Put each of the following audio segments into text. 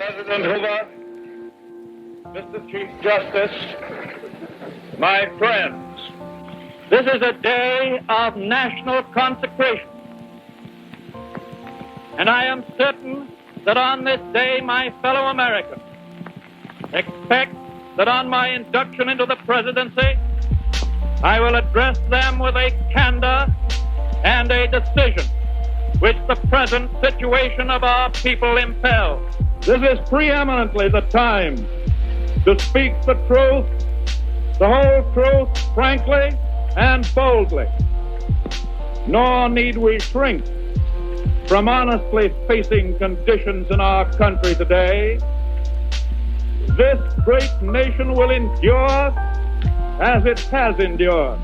President Hoover, Mr. Chief Justice, my friends, this is a day of national consecration. And I am certain that on this day, my fellow Americans expect that on my induction into the presidency, I will address them with a candor and a decision which the present situation of our people impels. This is preeminently the time to speak the truth, the whole truth, frankly and boldly. Nor need we shrink from honestly facing conditions in our country today. This great nation will endure as it has endured,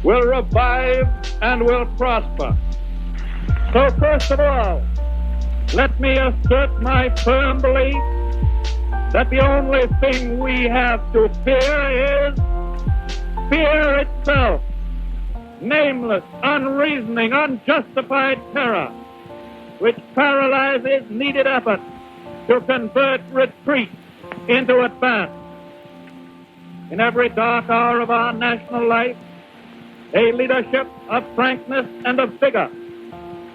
will revive and will prosper. So first of all, let me assert my firm belief that the only thing we have to fear is fear itself, nameless, unreasoning, unjustified terror, which paralyzes needed effort to convert retreat into advance. In every dark hour of our national life, a leadership of frankness and of vigor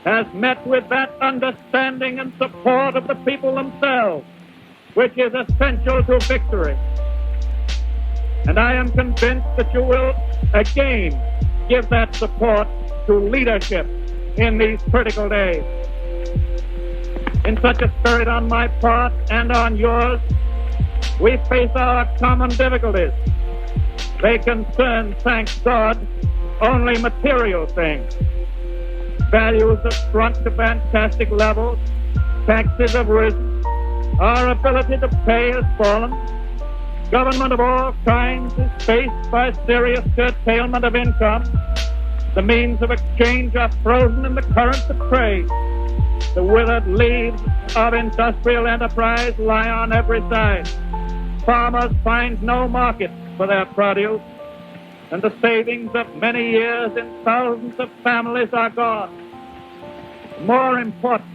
has met with that understanding and support of the people themselves, which is essential to victory. And I am convinced that you will again give that support to leadership in these critical days. In such a spirit on my part and on yours, we face our common difficulties. They concern, thank God, only material things. Values have shrunk to fantastic levels. Taxes have risen. Our ability to pay has fallen. Government of all kinds is faced by serious curtailment of income. The means of exchange are frozen in the currents of trade. The withered leaves of industrial enterprise lie on every side. Farmers find no market for their produce, and the savings of many years in thousands of families are gone. More important,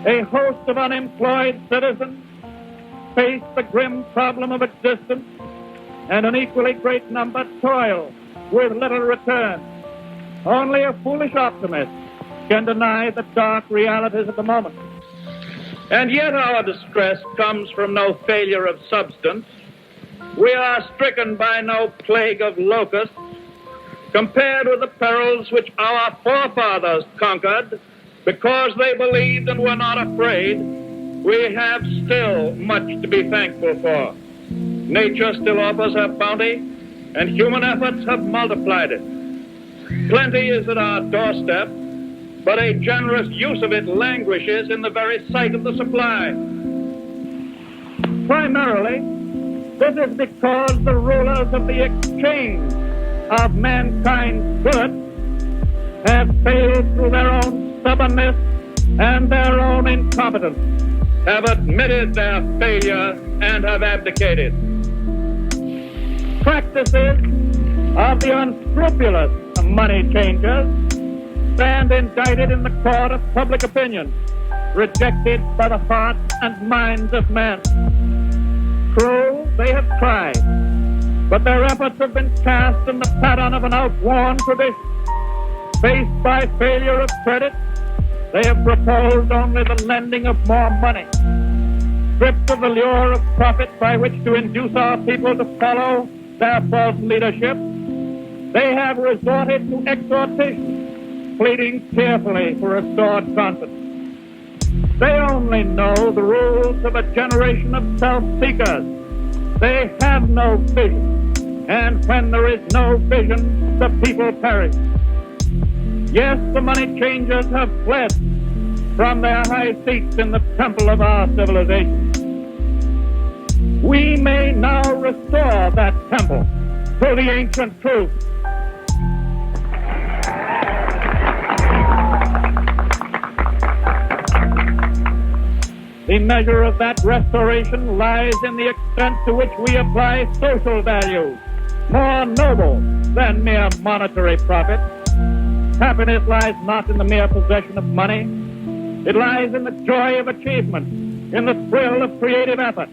a host of unemployed citizens face the grim problem of existence, and an equally great number toil with little return. Only a foolish optimist can deny the dark realities of the moment. And yet our distress comes from no failure of substance. We are stricken by no plague of locusts. Compared with the perils which our forefathers conquered because they believed and were not afraid, we have still much to be thankful for. Nature still offers her bounty, and human efforts have multiplied it. Plenty is at our doorstep, but a generous use of it languishes in the very sight of the supply. Primarily, this is because the rulers of the exchange of mankind's goods have failed through their own stubbornness and their own incompetence, have admitted their failure and have abdicated. Practices of the unscrupulous money changers stand indicted in the court of public opinion, rejected by the hearts and minds of men. True, they have tried, but their efforts have been cast in the pattern of an outworn tradition. Faced by failure of credit, they have proposed only the lending of more money. Stripped of the lure of profit by which to induce our people to follow their false leadership, they have resorted to exhortation, pleading tearfully for restored confidence. They only know the rules of a generation of self-seekers. They have no vision, and when there is no vision, the people perish. Yes, the money changers have fled from their high seats in the temple of our civilization. We may now restore that temple to the ancient truth. The measure of that restoration lies in the extent to which we apply social values, more noble than mere monetary profit. Happiness lies not in the mere possession of money. It lies in the joy of achievement, in the thrill of creative effort,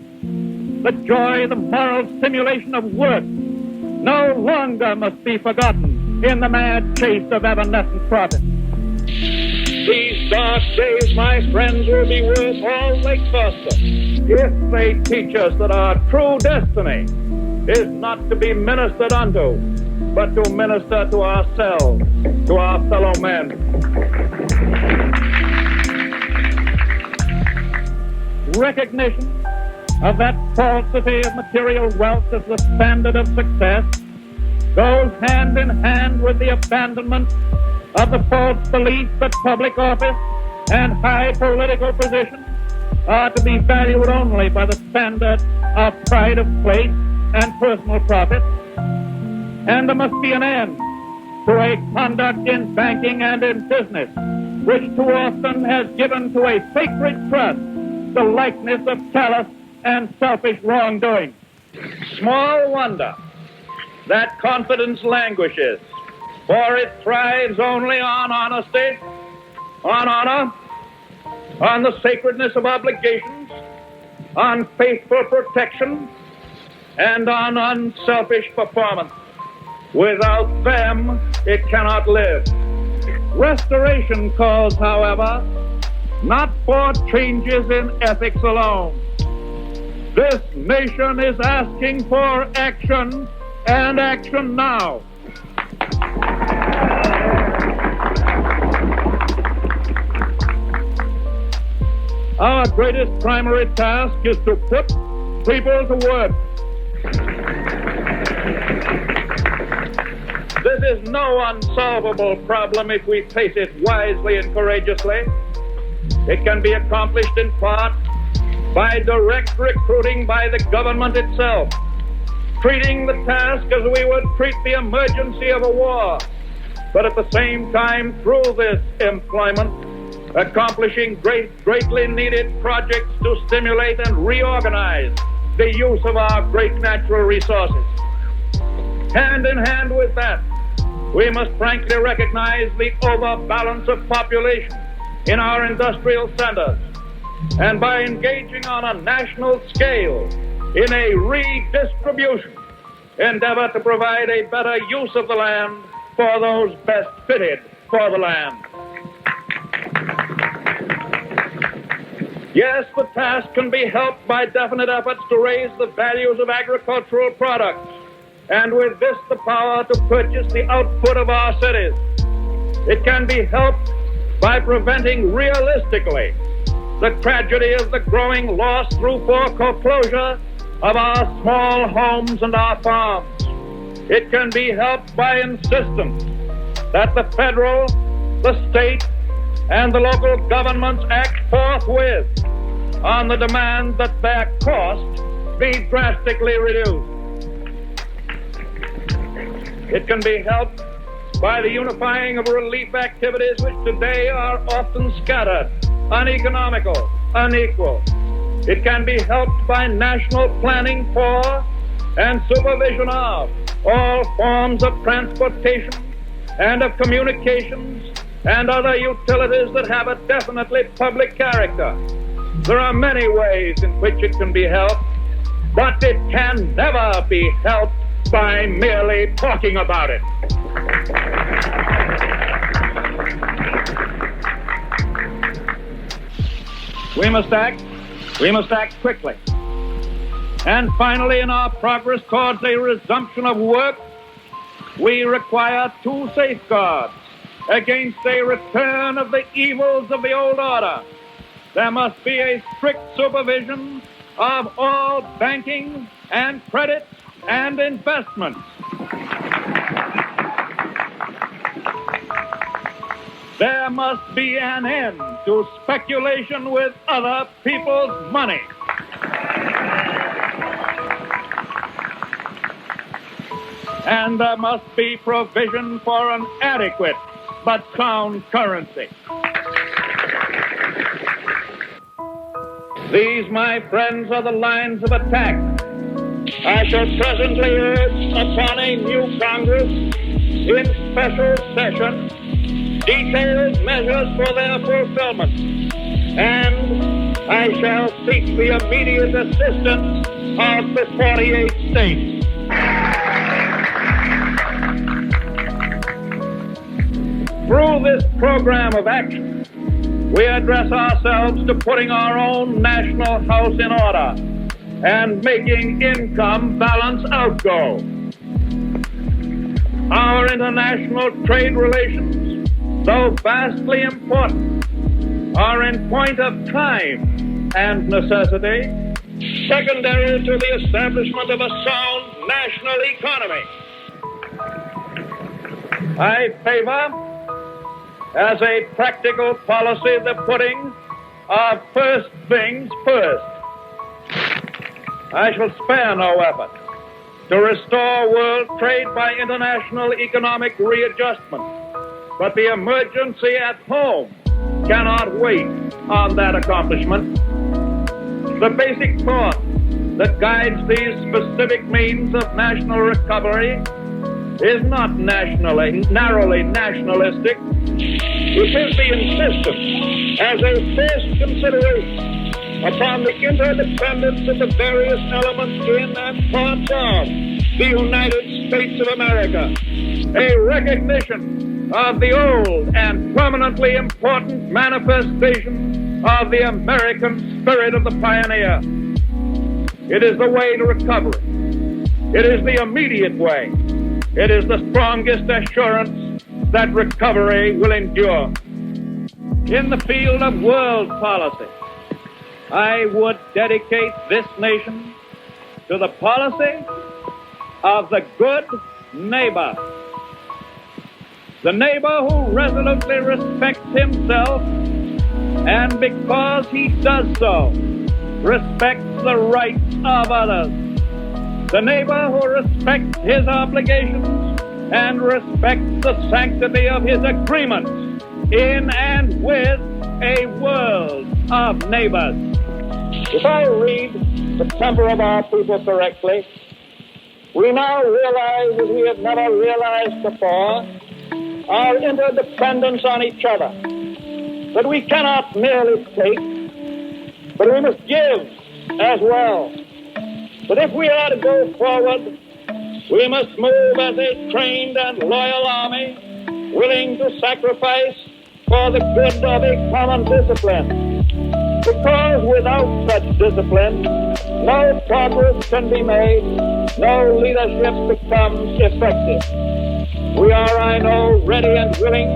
the joy, the moral stimulation of work, no longer must be forgotten in the mad chase of evanescent profit. These dark days, my friends, will be worth all they cost us if they teach us that our true destiny is not to be ministered unto, but to minister to ourselves, to our fellow men. Recognition of that falsity of material wealth as the standard of success goes hand in hand with the abandonment of the false belief that public office and high political position are to be valued only by the standard of pride of place and personal profit. And there must be an end to a conduct in banking and in business which too often has given to a sacred trust the likeness of callous and selfish wrongdoing. Small wonder that confidence languishes, for it thrives only on honesty, on honor, on the sacredness of obligations, on faithful protection, and on unselfish performance. Without them, it cannot live. Restoration calls, however, not for changes in ethics alone. This nation is asking for action, and action now. Our greatest primary task is to put people to work. This is no unsolvable problem if we face it wisely and courageously. It can be accomplished in part by direct recruiting by the government itself, treating the task as we would treat the emergency of a war, but at the same time, through this employment, accomplishing greatly needed projects to stimulate and reorganize the use of our great natural resources. Hand in hand with that, we must frankly recognize the overbalance of population in our industrial centers, and by engaging on a national scale in a redistribution, endeavor to provide a better use of the land for those best fitted for the land. Yes, the task can be helped by definite efforts to raise the values of agricultural products, and with this the power to purchase the output of our cities. It can be helped by preventing realistically the tragedy of the growing loss through foreclosure of our small homes and our farms. It can be helped by insistence that the federal, the state, and the local governments act forthwith on the demand that their cost be drastically reduced. It can be helped by the unifying of relief activities which today are often scattered, uneconomical, unequal. It can be helped by national planning for and supervision of all forms of transportation and of communications and other utilities that have a definitely public character. There are many ways in which it can be helped, but it can never be helped by merely talking about it. We must act quickly. And finally, in our progress towards a resumption of work, we require two safeguards against a return of the evils of the old order. There must be a strict supervision of all banking and credit and investments. There must be an end to speculation with other people's money. And there must be provision for an adequate but sound currency. These, my friends, are the lines of attack I shall presently urge upon a new Congress in special session detailed measures for their fulfillment, and I shall seek the immediate assistance of the 48 states. Through this program of action, we address ourselves to putting our own national house in order and making income balance outgo. Our international trade relations, though vastly important, are in point of time and necessity secondary to the establishment of a sound national economy. I favor, as a practical policy, the putting of first things first. I shall spare no effort to restore world trade by international economic readjustment, but the emergency at home cannot wait on that accomplishment. The basic thought that guides these specific means of national recovery is not narrowly nationalistic. It is the insistence as a first consideration upon the interdependence of the various elements in and parts of the United States of America, a recognition of the old and permanently important manifestation of the American spirit of the pioneer. It is the way to recovery. It is the immediate way. It is the strongest assurance that recovery will endure. In the field of world policy, I would dedicate this nation to the policy of the good neighbor. The neighbor who resolutely respects himself, and because he does so, respects the rights of others. The neighbor who respects his obligations and respects the sanctity of his agreements in and with a world of neighbors. If I read the temper of our people correctly, we now realize, as we have never realized before, our interdependence on each other. That we cannot merely take, but we must give as well. But if we are to go forward, we must move as a trained and loyal army, willing to sacrifice for the good of a common discipline. Because without such discipline, no progress can be made, no leadership becomes effective. We are, I know, ready and willing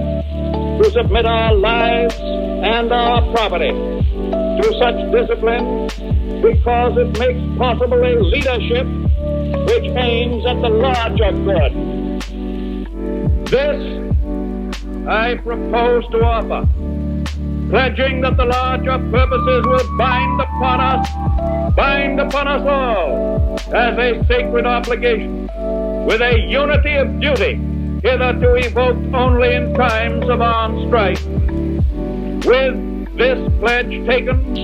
to submit our lives and our property to such discipline because it makes possible a leadership which aims at the larger good. This I propose to offer, pledging that the larger purposes will bind upon us all, as a sacred obligation, with a unity of duty hitherto evoked only in times of armed strife. With this pledge taken,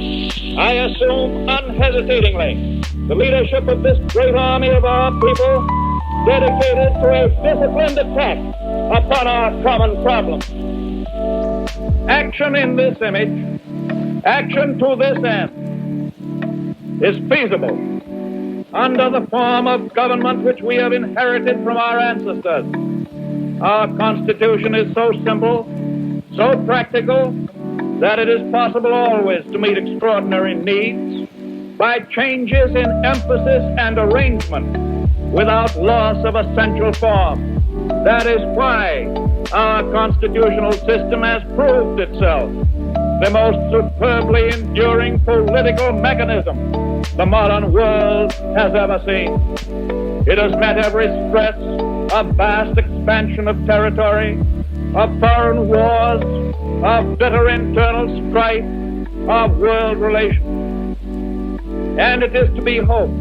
I assume unhesitatingly the leadership of this great army of our people, dedicated to a disciplined attack upon our common problems. Action in this image, action to this end, is feasible under the form of government which we have inherited from our ancestors. Our Constitution is so simple, so practical, that it is possible always to meet extraordinary needs by changes in emphasis and arrangement without loss of essential form. That is why our constitutional system has proved itself the most superbly enduring political mechanism the modern world has ever seen. It has met every stress of vast expansion of territory, of foreign wars, of bitter internal strife, of world relations. And it is to be hoped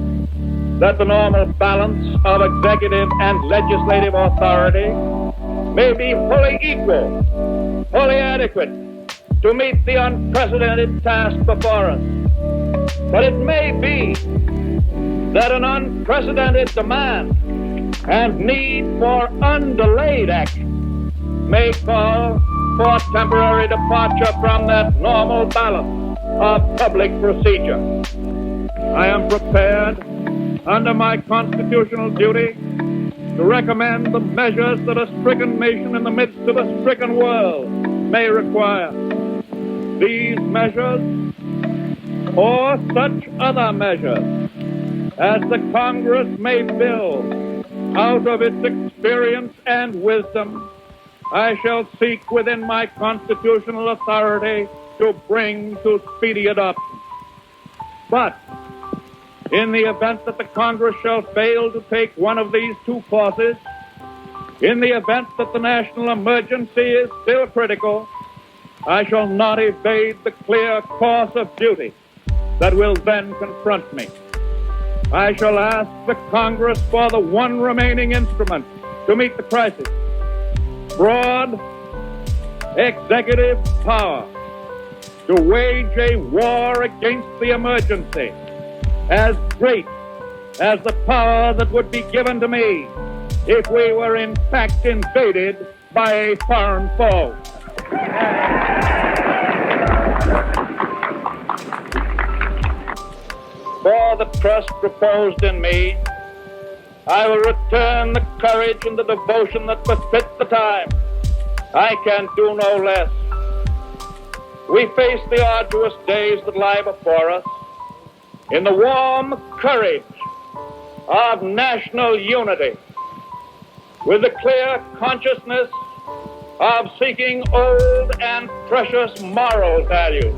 that the normal balance of executive and legislative authority may be fully equal, fully adequate to meet the unprecedented task before us. But it may be that an unprecedented demand and need for undelayed action may call for temporary departure from that normal balance of public procedure. I am prepared, under my constitutional duty, to recommend the measures that a stricken nation in the midst of a stricken world may require. These measures, or such other measures as the Congress may build out of its experience and wisdom, I shall seek within my constitutional authority to bring to speedy adoption. But in the event that the Congress shall fail to take one of these two courses, in the event that the national emergency is still critical, I shall not evade the clear course of duty that will then confront me. I shall ask the Congress for the one remaining instrument to meet the crisis: broad executive power to wage a war against the emergency as great as the power that would be given to me if we were in fact invaded by a foreign foe. For the trust reposed in me, I will return the courage and the devotion that befit the time. I can do no less. We face the arduous days that lie before us in the warm courage of national unity, with the clear consciousness of seeking old and precious moral values,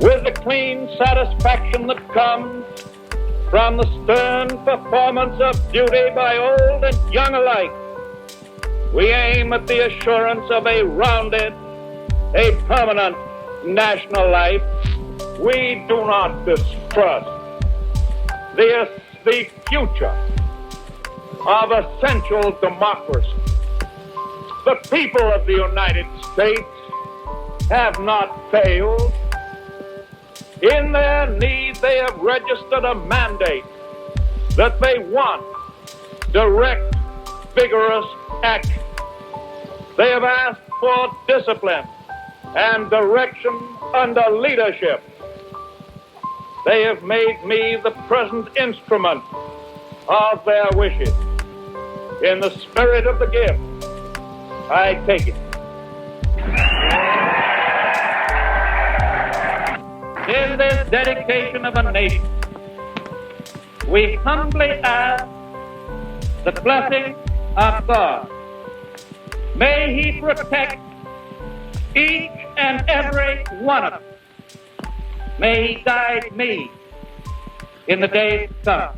with the clean satisfaction that comes from the stern performance of duty by old and young alike. We aim at the assurance of a rounded, a permanent national life. We do not distrust the future of essential democracy. The people of the United States have not failed. In their need, they have registered a mandate that they want direct, vigorous action. They have asked for discipline and direction under leadership. They have made me the present instrument of their wishes. In the spirit of the gift, I take it. In this dedication of a nation, we humbly ask the blessing of God. May He protect each and every one of us. May He guide me in the days to come.